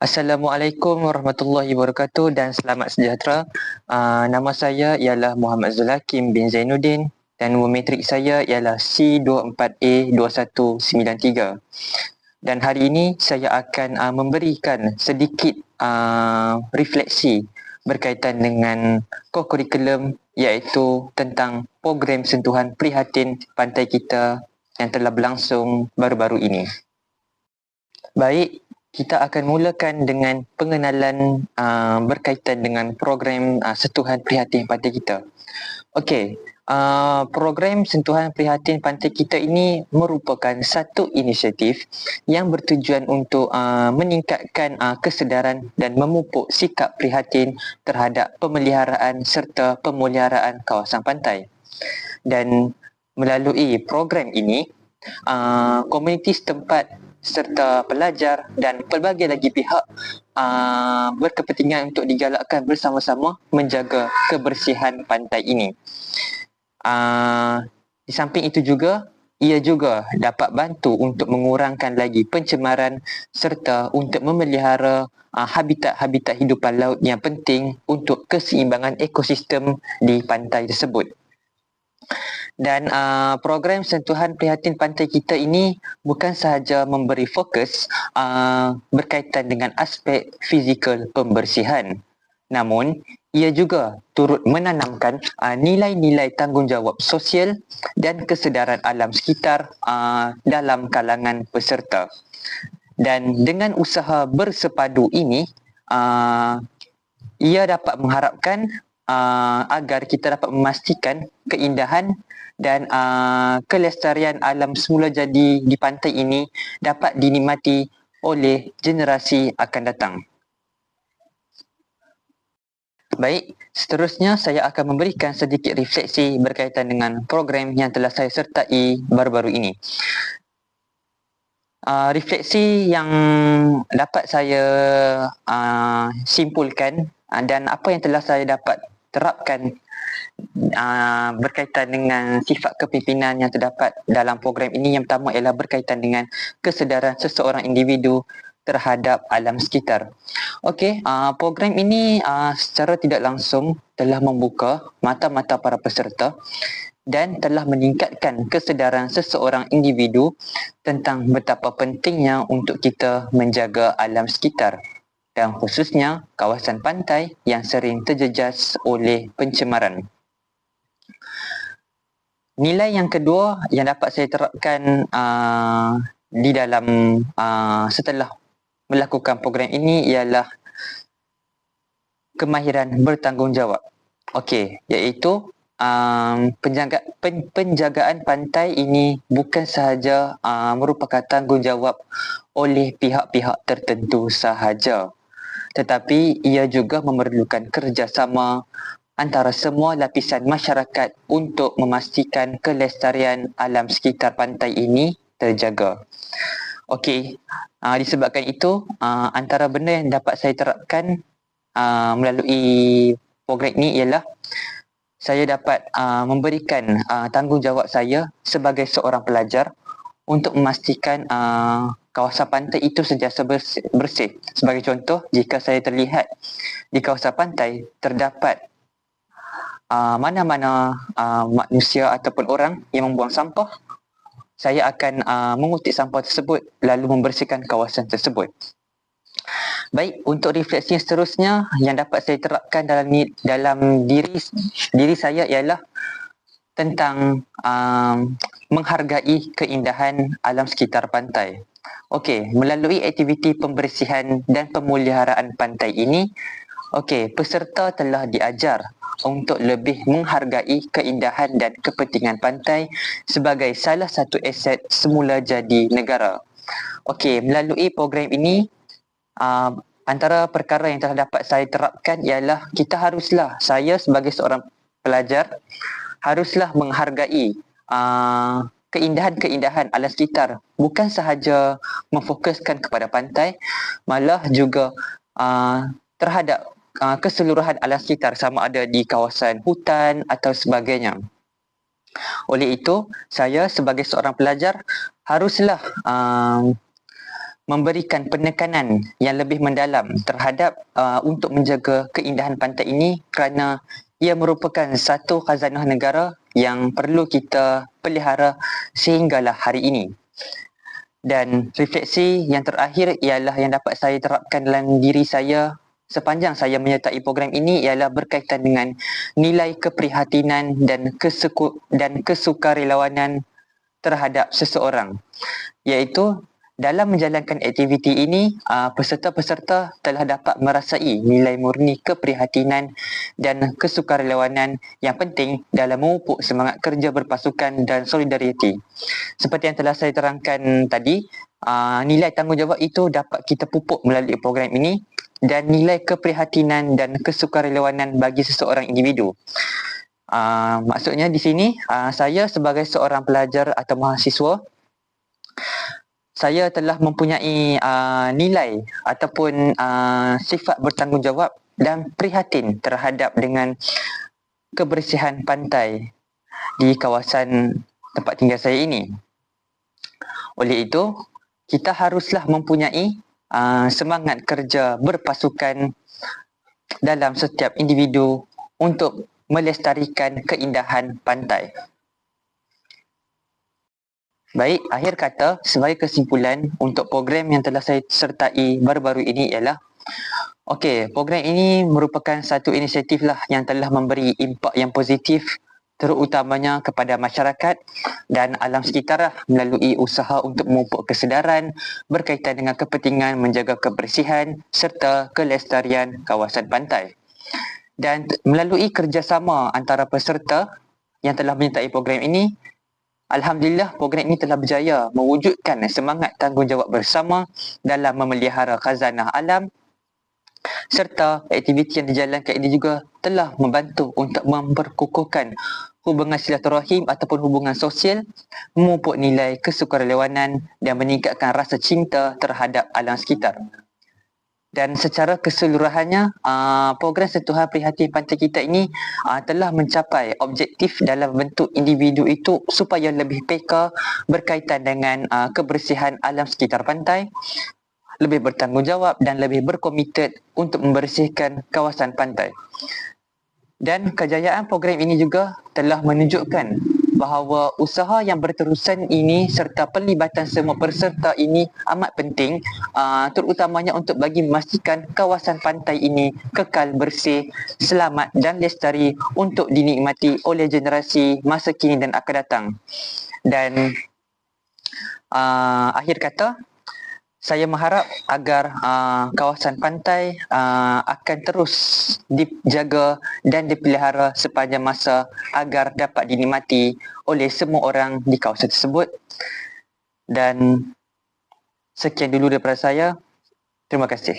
Assalamualaikum warahmatullahi wabarakatuh dan selamat sejahtera. Nama saya ialah Muhammad Zulakim bin Zainuddin dan nombor metrik saya ialah C24A2193. Dan hari ini saya akan memberikan sedikit refleksi berkaitan dengan co-curriculum, iaitu tentang program sentuhan prihatin pantai kita yang telah berlangsung baru-baru ini. Baik, kita akan mulakan dengan pengenalan berkaitan dengan program sentuhan prihatin pantai kita. Okey, program sentuhan prihatin pantai kita ini merupakan satu inisiatif yang bertujuan untuk meningkatkan kesedaran dan memupuk sikap prihatin terhadap pemeliharaan serta pemuliharaan kawasan pantai. Dan melalui program ini, komuniti setempat serta pelajar dan pelbagai lagi pihak berkepentingan untuk digalakkan bersama-sama menjaga kebersihan pantai ini. Di samping itu juga, ia juga dapat bantu untuk mengurangkan lagi pencemaran serta untuk memelihara habitat-habitat hidupan laut yang penting untuk keseimbangan ekosistem di pantai tersebut. Dan program sentuhan prihatin pantai kita ini bukan sahaja memberi fokus berkaitan dengan aspek fizikal pembersihan, namun ia juga turut menanamkan nilai-nilai tanggungjawab sosial dan kesedaran alam sekitar dalam kalangan peserta. Dan dengan usaha bersepadu ini, ia dapat mengharapkan agar kita dapat memastikan keindahan dan kelestarian alam semula jadi di pantai ini dapat dinikmati oleh generasi akan datang. Baik, seterusnya saya akan memberikan sedikit refleksi berkaitan dengan program yang telah saya sertai baru-baru ini. Refleksi yang dapat saya simpulkan dan apa yang telah saya dapat terapkan berkaitan dengan sifat kepimpinan yang terdapat dalam program ini, yang pertama ialah berkaitan dengan kesedaran seseorang individu terhadap alam sekitar. Okey, program ini secara tidak langsung telah membuka mata-mata para peserta dan telah meningkatkan kesedaran seseorang individu tentang betapa pentingnya untuk kita menjaga alam sekitar dan khususnya kawasan pantai yang sering terjejas oleh pencemaran. Nilai yang kedua yang dapat saya terapkan di dalam setelah melakukan program ini ialah kemahiran bertanggungjawab. Okey, iaitu penjagaan pantai ini bukan sahaja merupakan tanggungjawab oleh pihak-pihak tertentu sahaja, tetapi ia juga memerlukan kerjasama antara semua lapisan masyarakat untuk memastikan kelestarian alam sekitar pantai ini terjaga. Okey, disebabkan itu, antara benda yang dapat saya terapkan melalui program ini ialah saya dapat memberikan tanggungjawab saya sebagai seorang pelajar untuk memastikan kawasan pantai itu sentiasa bersih. Sebagai contoh, jika saya terlihat di kawasan pantai terdapat mana-mana manusia ataupun orang yang membuang sampah, saya akan mengutip sampah tersebut lalu membersihkan kawasan tersebut. Baik, untuk refleksi seterusnya yang dapat saya terapkan dalam diri saya ialah tentang menghargai keindahan alam sekitar pantai. Okey, melalui aktiviti pembersihan dan pemeliharaan pantai ini, peserta telah diajar untuk lebih menghargai keindahan dan kepentingan pantai sebagai salah satu aset semula jadi negara. Okey, melalui program ini, antara perkara yang telah dapat saya terapkan ialah saya sebagai seorang pelajar haruslah menghargai keindahan-keindahan alam sekitar, bukan sahaja memfokuskan kepada pantai, malah juga terhadap keseluruhan alam sekitar, sama ada di kawasan hutan atau sebagainya. Oleh itu, saya sebagai seorang pelajar haruslah memberikan penekanan yang lebih mendalam terhadap untuk menjaga keindahan pantai ini kerana ia merupakan satu khazanah negara yang perlu kita pelihara sehinggalah hari ini. Dan refleksi yang terakhir ialah yang dapat saya terapkan dalam diri saya sepanjang saya menyertai program ini ialah berkaitan dengan nilai keprihatinan dan kesukarelawanan terhadap seseorang, iaitu dalam menjalankan aktiviti ini, peserta-peserta telah dapat merasai nilai murni keprihatinan dan kesukarelawanan yang penting dalam memupuk semangat kerja berpasukan dan solidariti. Seperti yang telah saya terangkan tadi, nilai tanggungjawab itu dapat kita pupuk melalui program ini dan nilai keprihatinan dan kesukarelawanan bagi seseorang individu. Maksudnya di sini, saya sebagai seorang pelajar atau mahasiswa, saya telah mempunyai nilai ataupun sifat bertanggungjawab dan prihatin terhadap dengan kebersihan pantai di kawasan tempat tinggal saya ini. Oleh itu, kita haruslah mempunyai semangat kerja berpasukan dalam setiap individu untuk melestarikan keindahan pantai. Baik, akhir kata, sebagai kesimpulan untuk program yang telah saya sertai baru-baru ini ialah program ini merupakan satu inisiatif lah yang telah memberi impak yang positif terutamanya kepada masyarakat dan alam sekitar lah, melalui usaha untuk memupuk kesedaran berkaitan dengan kepentingan menjaga kebersihan serta kelestarian kawasan pantai. Dan melalui kerjasama antara peserta yang telah menyertai program ini, alhamdulillah program ini telah berjaya mewujudkan semangat tanggungjawab bersama dalam memelihara khazanah alam, serta aktiviti yang dijalankan ini juga telah membantu untuk memperkukuhkan hubungan silaturahim ataupun hubungan sosial, memupuk nilai kesukarelawanan dan meningkatkan rasa cinta terhadap alam sekitar. Dan secara keseluruhannya, program Sentuhan Prihatin Pantai kita ini telah mencapai objektif dalam bentuk individu itu supaya lebih peka berkaitan dengan kebersihan alam sekitar pantai, lebih bertanggungjawab dan lebih berkomited untuk membersihkan kawasan pantai. Dan kejayaan program ini juga telah menunjukkan bahawa usaha yang berterusan ini serta pelibatan semua peserta ini amat penting, terutamanya untuk bagi memastikan kawasan pantai ini kekal bersih, selamat dan lestari untuk dinikmati oleh generasi masa kini dan akan datang. Dan akhir kata, saya mengharap agar kawasan pantai akan terus dijaga dan dipelihara sepanjang masa agar dapat dinikmati oleh semua orang di kawasan tersebut. Dan sekian dulu daripada saya. Terima kasih.